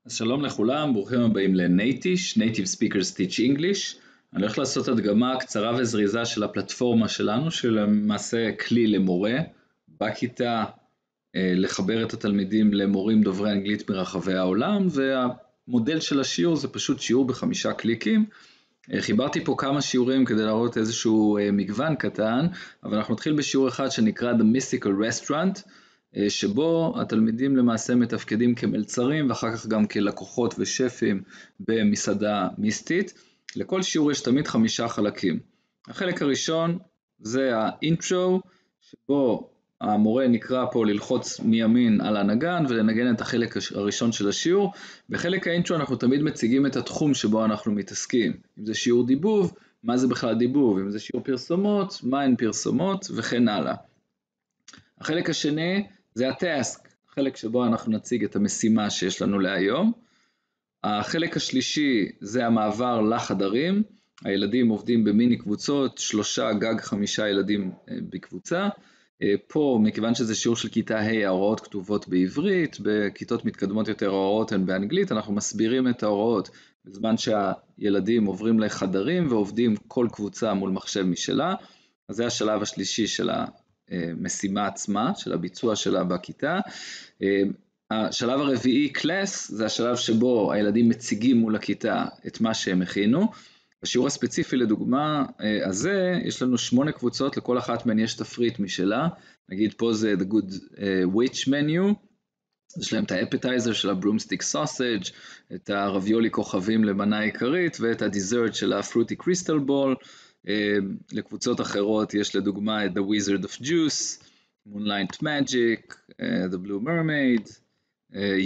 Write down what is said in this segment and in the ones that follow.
אז שלום לכולם, ברוכים הבאים ל-Natish, Native Speakers Teach English. אני הולך לעשות הדגמה קצרה וזריזה של הפלטפורמה שלנו, שלמעשה כלי למורה, בכיתה לחבר את התלמידים למורים דוברי אנגלית מרחבי העולם, והמודל של השיעור זה פשוט שיעור ב5 קליקים. חיברתי פה כמה שיעורים כדי להראות איזשהו מגוון קטן, אבל אנחנו נתחיל בשיעור אחד שנקרא The Mystical Restaurant, שבו התלמידים למעשה מתפקדים כמלצרים ואחר כך גם כלקוחות ושפים במסעדה מיסטית. לכל שיעור יש תמיד 5 חלקים. החלק הראשון זה האינטרו, שבו המורה נקרא פה ללחוץ מימין על הנגן ולנגן את החלק הראשון של השיעור. בחלק האינטרו אנחנו תמיד מציגים את התחום שבו אנחנו מתעסקים. אם זה שיעור דיבוב, מה זה בכלל דיבוב? אם זה שיעור פרסומות, מה הן פרסומות וכן הלאה. החלק השני זה הטסק, החלק שבו אנחנו נציג את המשימה שיש לנו להיום. החלק השלישי זה המעבר לחדרים, הילדים עובדים במיני קבוצות, 3 גג 5 ילדים בקבוצה. פה מכיוון שזה שיעור של כיתה ה' ההוראות כתובות בעברית, בכיתות מתקדמות יותר ההוראות הן באנגלית, אנחנו מסבירים את ההוראות בזמן שהילדים עוברים לחדרים ועובדים כל קבוצה מול מחשב משלה. אז זה השלב השלישי של המשימה עצמה, של הביצוע שלה בכיתה. השלב הרביעי, קלאס, זה השלב שבו הילדים מציגים מול הכיתה את מה שהם הכינו. בשיעור הספציפי לדוגמה הזה, יש לנו 8 קבוצות, לכל אחת מהן יש תפריט משלה. נגיד פה זה The Good Witch Menu, יש להם את האפטייזר של הברומסטיק סוסג', את הרביולי כוכבים למנה עיקרית, ואת הדיזרט של הפרוטי קריסטל בול. לקבוצות אחרות יש לדוגמה את The Wizard of Juice, Moonlight Magic, The Blue Mermaid,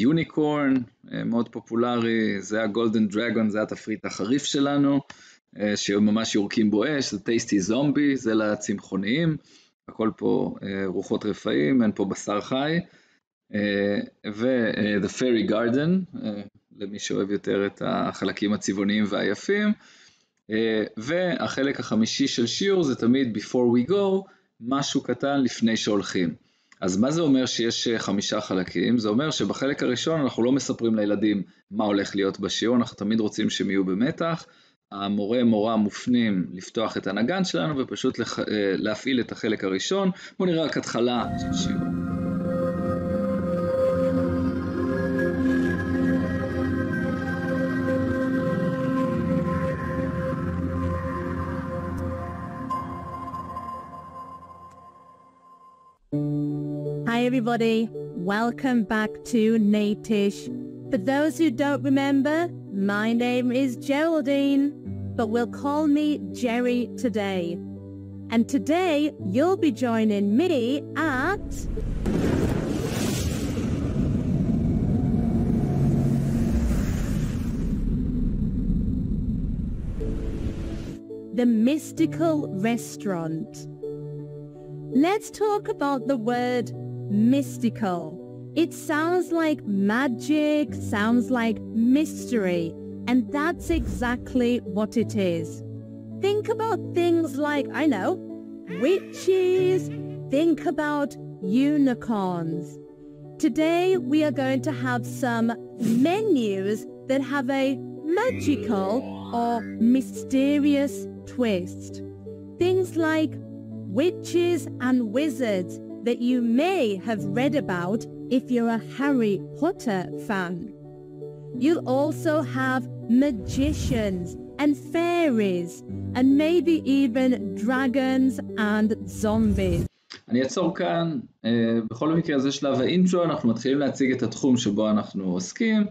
Unicorn, מאוד פופולרי, זה ה-Golden Dragon, זה התפריט החריף שלנו, שממש יורקים בו אש, זה Tasty Zombie, זה לצמחוניים, הכל פה רוחות רפאים, אין פה בשר חי, ו-The Fairy Garden, למי שאוהב יותר את החלקים הצבעוניים והיפים, והחלק החמישי של שיעור זה תמיד before we go, משהו קטן לפני שהולכים. אז מה זה אומר שיש 5 חלקים? זה אומר שבחלק הראשון אנחנו לא מספרים לילדים מה הולך להיות בשיעור, אנחנו תמיד רוצים שהם יהיו במתח, המורה מורה מופנים לפתוח את הנגן שלנו ופשוט להפעיל את החלק הראשון. בואו נראה רק התחלה של שיעור. Hi everybody, welcome back to Natish. For those who don't remember, my name is Geraldine, but we'll call me Jerry today. And today you'll be joining me at the Mystical Restaurant. Let's talk about the word mystical. It sounds like magic, sounds like mystery, and that's exactly what it is. Think about things like, I know, witches, think about unicorns. Today we are going to have some menus that have a magical or mysterious twist. Things like witches and wizards that you may have read about if you're a Harry Potter fan. You'll also have magicians and fairies and maybe even dragons and zombies. אני אעצור כאן. בכל מקרה זה שלב האינטרו, אנחנו מתחילים להציג את התחום שבו אנחנו עוסקים.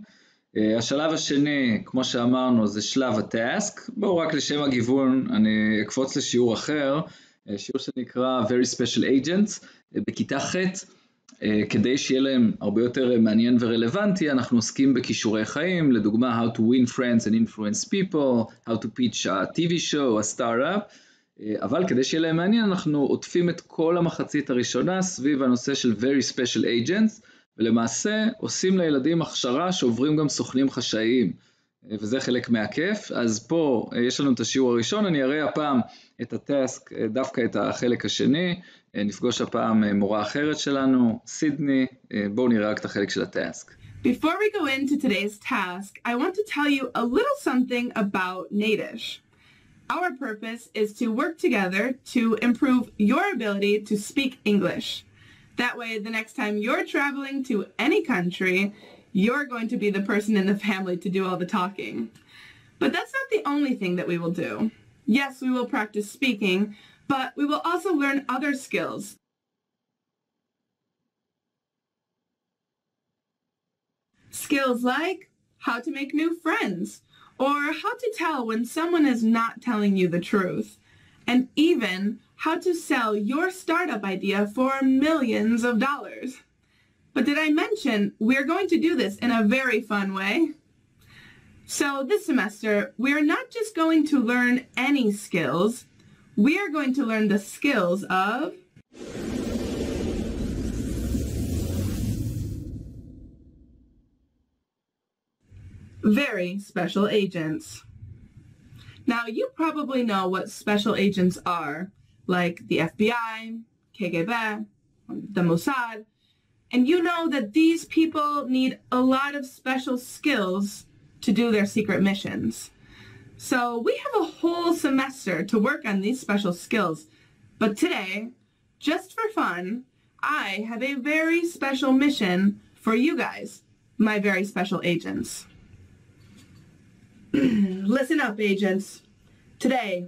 השלב השני, כמו שאמרנו, זה שלב הטאסק. בואו רק לשם הגיוון, אני אקפוץ לשיעור אחר, שיעור שנקרא Very Special Agents, בכיתה ח'. כדי שיהיה להם הרבה יותר מעניין ורלוונטי, אנחנו עוסקים בכישורי חיים, לדוגמה How to win friends and influence people, How to pitch a TV show, a startup, אבל כדי שיהיה להם מעניין אנחנו עוטפים את כל המחצית הראשונה סביב הנושא של Very Special Agents, ולמעשה עושים לילדים הכשרה שעוברים גם סוכנים חשאיים, וזה חלק מהכיף. אז פה יש לנו את השיעור הראשון, אני אראה הפעם את הטסק, דווקא את החלק השני, נפגוש הפעם מורה אחרת שלנו, סידני. בואו נראה רק את החלק של הטסק. Before we go into today's task, I want to tell you a little something about Natish. Our purpose is to work together to improve your ability to speak English. That way, the next time you're traveling to any country, you're going to be the person in the family to do all the talking. But that's not the only thing that we will do. Yes, we will practice speaking, but we will also learn other skills. Skills like how to make new friends, or how to tell when someone is not telling you the truth, and even how to sell your startup idea for millions of dollars. But did I mention we're going to do this in a very fun way? So this semester, we're not just going to learn any skills, we are going to learn the skills of very special agents. Now, you probably know what special agents are, like the FBI, KGB, the Mossad, and you know that these people need a lot of special skills to do their secret missions. So we have a whole semester to work on these special skills, but today, just for fun, I have a very special mission for you guys, my very special agents. Listen up, agents. Today,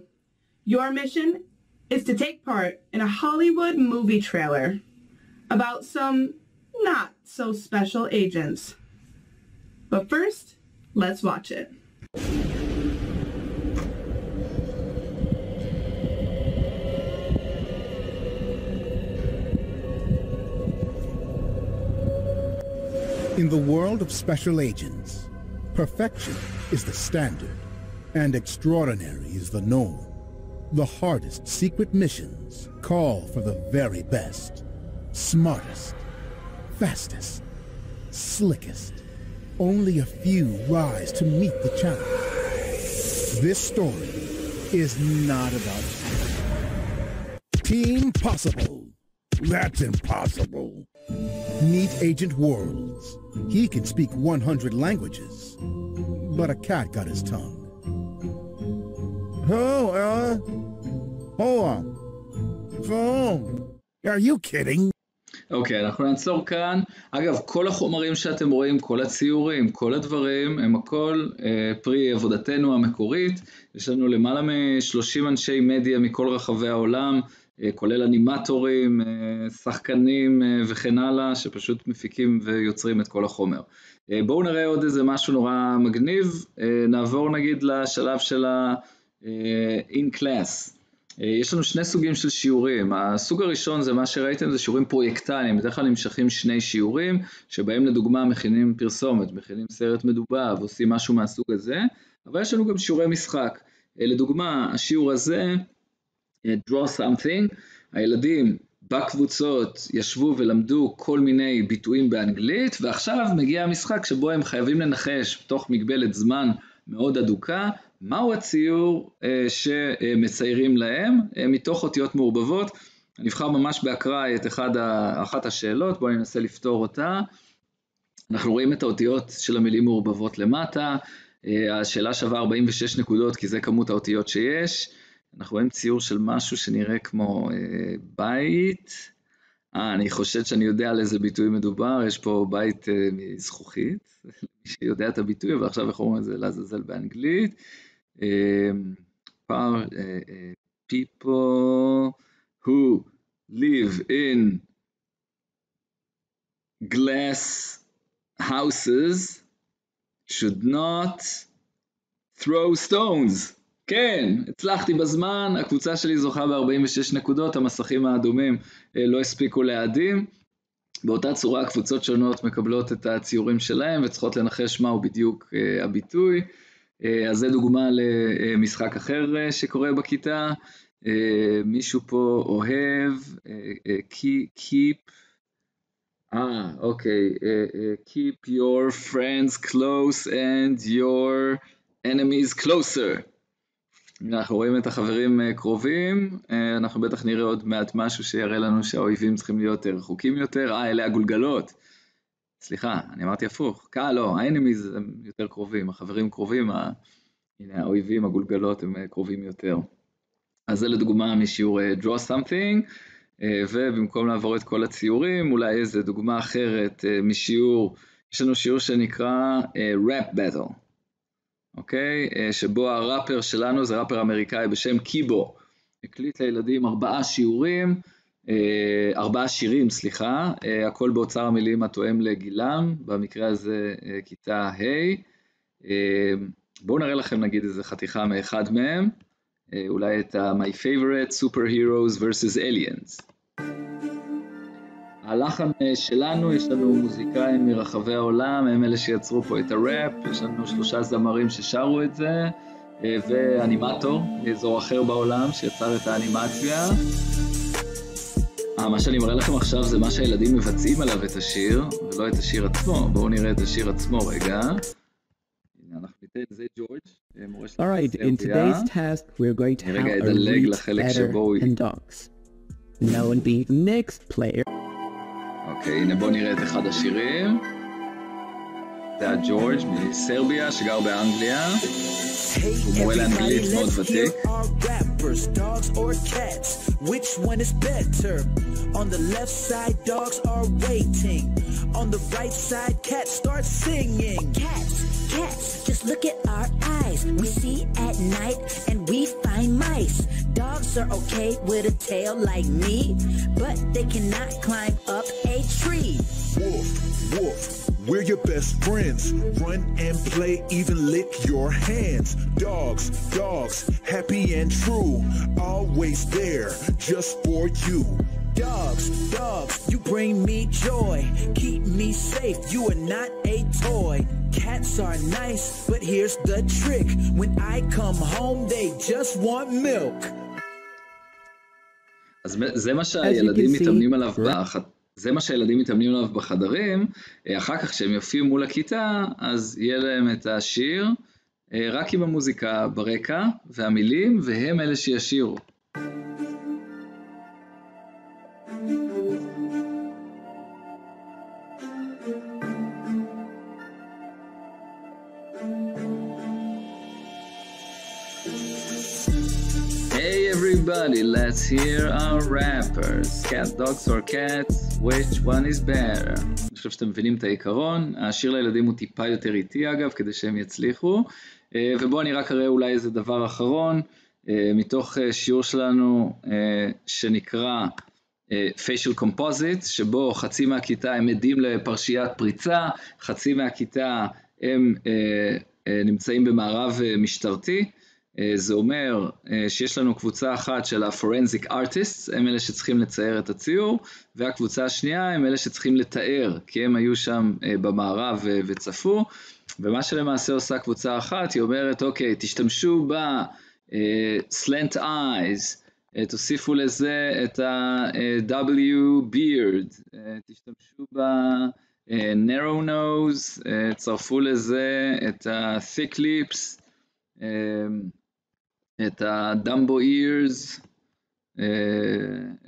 your mission is to take part in a Hollywood movie trailer about some not so special agents. But first, let's watch it. In the world of special agents, perfection is the standard, and extraordinary is the norm. The hardest secret missions call for the very best, smartest, fastest, slickest. Only a few rise to meet the challenge. This story is not about Team Possible. That's impossible. Meet Agent Worlds. He can speak 100 languages, but a cat got his tongue. Hold on. Phone. Are you kidding? אוקיי, אנחנו נעצור כאן. אגב, כל החומרים שאתם רואים, כל הציורים, כל הדברים, הם הכל פרי עבודתנו המקורית. יש לנו למעלה מ-30 אנשי מדיה מכל רחבי העולם, כולל אנימטורים, שחקנים וכן הלאה, שפשוט מפיקים ויוצרים את כל החומר. בואו נראה עוד איזה משהו נורא מגניב. נעבור נגיד לשלב של ה-in class. יש לנו שני סוגים של שיעורים. הסוג הראשון זה מה שראיתם, זה שיעורים פרויקטליים. בדרך כלל נמשכים שני שיעורים, שבהם לדוגמה מכינים פרסומת, מכינים סרט מדובב, עושים משהו מהסוג הזה. אבל יש לנו גם שיעורי משחק. לדוגמה, השיעור הזה, draw something, הילדים בקבוצות ישבו ולמדו כל מיני ביטויים באנגלית, ועכשיו מגיע המשחק שבו הם חייבים לנחש תוך מגבלת זמן מאוד אדוקה, מהו הציור שמציירים להם מתוך אותיות מעורבבות. אני אבחר ממש בהקראה את אחת השאלות, בואו ננסה לפתור אותה. אנחנו רואים את האותיות של המילים מעורבבות למטה, השאלה שווה 46 נקודות כי זה כמות האותיות שיש. אנחנו רואים ציור של משהו שנראה כמו בית. אני חושד שאני יודע על איזה ביטוי מדובר, יש פה בית מזכוכית, מי שיודע את הביטוי, ועכשיו איך אומרים את זה לעזאזל באנגלית. People who live in glass houses should not throw stones. כן, הצלחתי בזמן, הקבוצה שלי זוכה ב-46 נקודות, המסכים האדומים לא הספיקו להאדים. באותה צורה הקבוצות שונות מקבלות את הציורים שלהם וצריכות לנחש מהו בדיוק הביטוי. אז זה דוגמה למשחק אחר שקורה בכיתה. מישהו פה אוהב, keep your friends close and your enemies closer. אנחנו רואים את החברים קרובים, אנחנו בטח נראה עוד מעט משהו שיראה לנו שהאויבים צריכים להיות רחוקים יותר. אלה הגולגלות. סליחה, אני אמרתי הפוך, לא, האנימיז הם יותר קרובים, החברים קרובים, הנה האויבים, הגולגלות הם קרובים יותר. אז זה לדוגמה משיעור draw something, ובמקום לעבור את כל הציורים, אולי איזה דוגמה אחרת משיעור, יש לנו שיעור שנקרא rap battle, אוקיי? שבו הראפר שלנו זה ראפר אמריקאי בשם קיבו, הקליט לילדים 4 שירים, סליחה, הכל באוצר המילים התואם לגילם, במקרה הזה כיתה ה'. בואו נראה לכם נגיד איזה חתיכה מאחד מהם, אולי את My Favorite Superheroes vs. Aliens. הלחן שלנו, יש לנו מוזיקאים מרחבי העולם, הם אלה שיצרו פה את הראפ, יש לנו 3 זמרים ששרו את זה, ואנימטור מאזור אחר בעולם שיצר את האנימציה. מה שאני מראה לכם עכשיו זה מה שהילדים מבצעים עליו את השיר, ולא את השיר עצמו. בואו נראה את השיר עצמו רגע. All right, in today's task, we're going to have a read better and dogs. Now and the next player. אוקיי, הנה בואו נראה את אחד השירים. זה הג'ורג' מסרביה שגר באנגליה. הוא מורה לאנגלית מאוד ותיק. Dogs or cats, which one is better? On the left side, dogs are waiting. On the right side, cats start singing. Cats, just look at our eyes. We see at night and we find mice. Dogs are okay with a tail like me, but they cannot climb up a tree. Woof, woof. We're your best friends. Run and play, even lick your hands. Dogs, happy and true. Always there, just for you. Dogs, you bring me joy. Keep me safe, you are not a toy. Cats are nice, but here's the trick. When I come home, they just want milk. אז זה מה שהילדים מתאמנים עליו זה מה שהילדים מתאמנים עליו בחדרים, אחר כך כשהם יופיעו מול הכיתה, אז יהיה להם את השיר, רק עם המוזיקה ברקע והמילים, והם אלה שישירו. Everybody, let's hear our rappers. Cat, dogs or cats, which one is better? אני חושב שאתם מבינים את העיקרון. השיר לילדים הוא טיפה יותר איטי אגב, כדי שהם יצליחו. ובואו אני רק אראה אולי איזה דבר אחרון, מתוך שיעור שלנו שנקרא facial composite, שבו חצי מהכיתה הם עדים לפרשיית פריצה, חצי מהכיתה הם נמצאים במערב משטרתי. זה אומר שיש לנו קבוצה אחת של ה-forensic artists, הם אלה שצריכים לצייר את הציור, והקבוצה השנייה הם אלה שצריכים לתאר, כי הם היו שם במערב וצפו, ומה שלמעשה עושה קבוצה אחת, היא אומרת, אוקיי, תשתמשו ב-slant eyes, תוסיפו לזה את ה-W beard, תשתמשו ב-narrow nose, צרפו לזה את ה-thick lips, את הדמבו ears,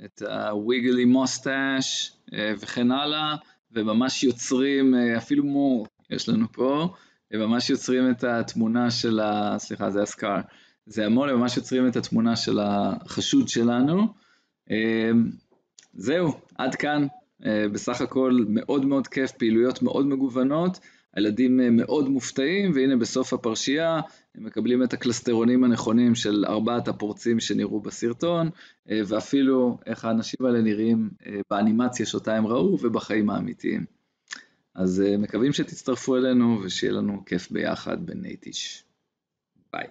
את הוויגלי מוסטאש וכן הלאה, וממש יוצרים, אפילו מור יש לנו פה, ממש יוצרים את התמונה של סליחה, זה הסקאר, זה המול, ממש יוצרים את התמונה של החשוד שלנו. זהו, עד כאן, בסך הכל מאוד מאוד כיף, פעילויות מאוד מגוונות, הילדים מאוד מופתעים, והנה בסוף הפרשייה הם מקבלים את הקלסטרונים הנכונים של 4 הפורצים שנראו בסרטון, ואפילו איך האנשים האלה נראים באנימציה שאותה הם ראו ובחיים האמיתיים. אז מקווים שתצטרפו אלינו ושיהיה לנו כיף ביחד בנייטיש. ביי.